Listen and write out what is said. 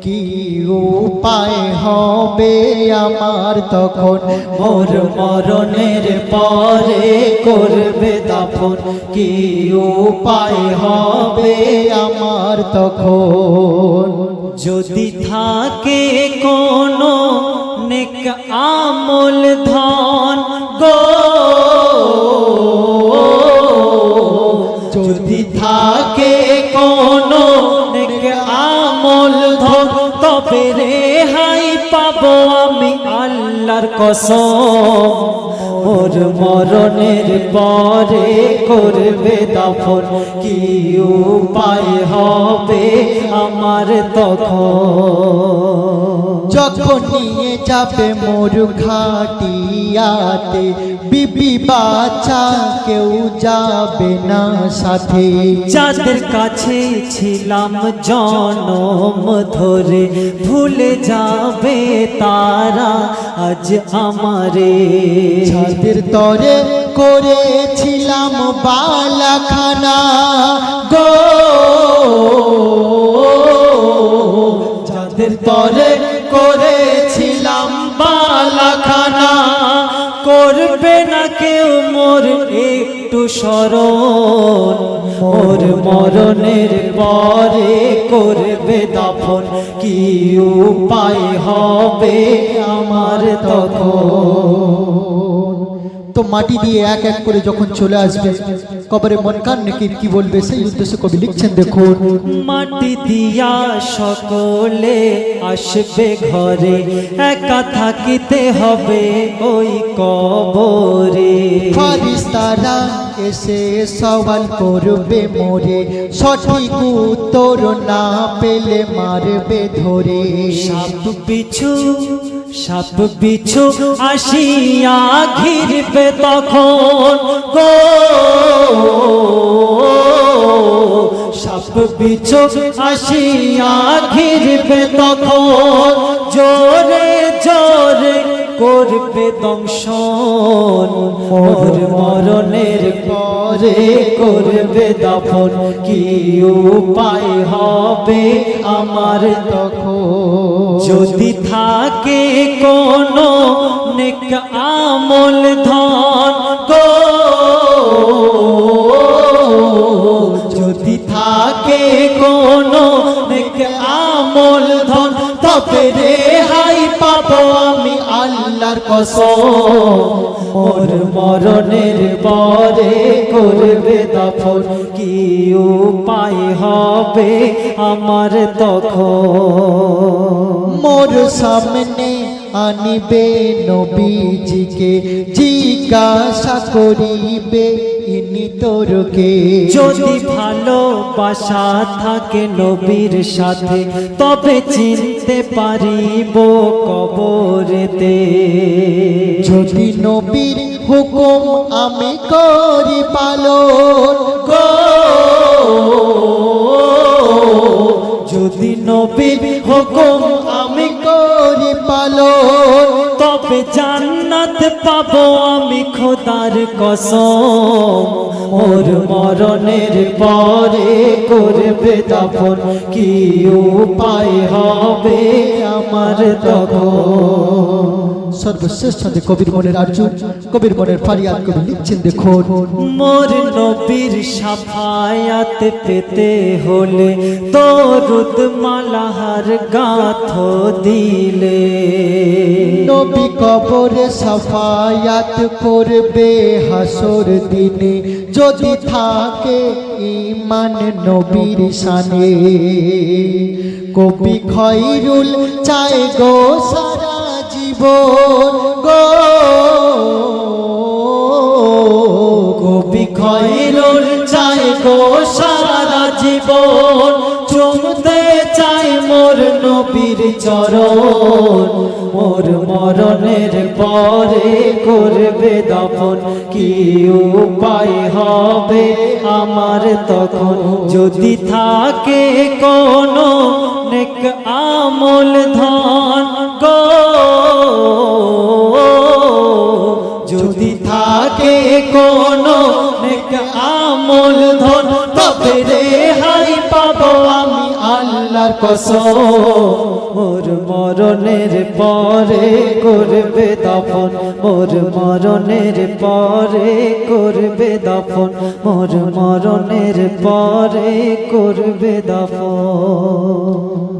কি উপায় হবে আমার তখন, মোর মরণের পরে করবে দাফন। কি উপায় হবে আমার তখন। যদি থাকে কোনো নেক আমল ধন গো, যদি থাকে কোনো নেক আমল ধন, তবে রেহাই পাবো আমি আল্লাহর কসম। মোর মরণের পরে করবে দাফন। কি উপায় হবে আমার তখন, যখন নিয়ে যাবে মোর খাটিয়াতে, বিবি বাচ্চা কেউ যাবে না সাথে। যাদের কাছে ছিলাম জনম ধরে, ভুলে যাবে তারা আজ আমারে। যাদের তরে করেছিলাম বালাখানা গো, যাদের তরে করেছিলাম বালাখানা, করবে না কেউ মোর একটু স্মরণ। মোর মরণের পরে করবে দাফন। কি উপায় হবে আমার তখন। তো মাটি দিয়ে এক এক করে যখন চলে আসবে কবরে মনকার নেকির কি বলবে সেই উদ্দেশ্যে কবি লিখছেন দেখুন। মাটি দিয়া সকলে আসবে ঘরে, একা থাকিতে হবে ওই কবরে। ফারিস্তারা এসে সওয়াল করবে মোরে, সঠিক উত্তর না পেলে মারবে ধরে। সাপ বিছু আসিয়া ঘিরবে তখন গো, সাপ বিছু আসিয়া ঘিরবে তখন, জোরে জোরে করবে দংশন। মোর মরণের পরে করবে দাফন। কি উপায় হবে আমার তখন, যদি থাকে কোনো নেক আমল ধন গো, যদি থাকে কোনো নেক আমল ধন, তবে রেহাই পাবো আমি আল্লাহর কসম। মোর মরণের পরে করবে দাফন। কি উপায় হবে আমার তখন, মোর সামনে আনিবে নবীজিকে, জিজ্ঞাসা করিবে ইনি তোরকে। যদি ভালোবাসা থাকে নবীর সাথে, তবে চিনতে পারিব কবরেতে। যদি নবীর হুকুম আমি করি পালন গো, যদি নবীর হুকুম আমি করি পালন, তবে জান্নাত পাবো আমি খোদার কসম। মোর মরণের পরে করবে দাফন। কি উপায় হবে আমার তখন। সর্বশেষ ছন্দে কবির মনের আরজু, কবির মনের ফারিয়াদ কবি লিখছেন দেখুন। মোর নবীর সাফায়াত পেতে হলে দরুদ মালাহার গাথ দিলে। নবী কবরে সাফায়াত করবে হাসর দিনে, যদি থাকে ঈমান নবীর শানে। কবি খয়রুল চায় গো সারা জীবন গো, কবি খয়রুল চায় গো সারা জীবন, চুমতে চাই মোর নবীর চরণ। মোর মরণের পরে করবে দাফন। কি উপায় হবে আমার তখন, যদি থাকে কোনো নেক আমল ধন গো, যদি থাকে কোনো নেক আমল ধন, তবে রেহাই পাবো আমি আল্লাহর কসম মোর মরণের পরে করবে দাফন মোর মরণের পরে করবে দাফন মোর মরণের পরে করবে দাফন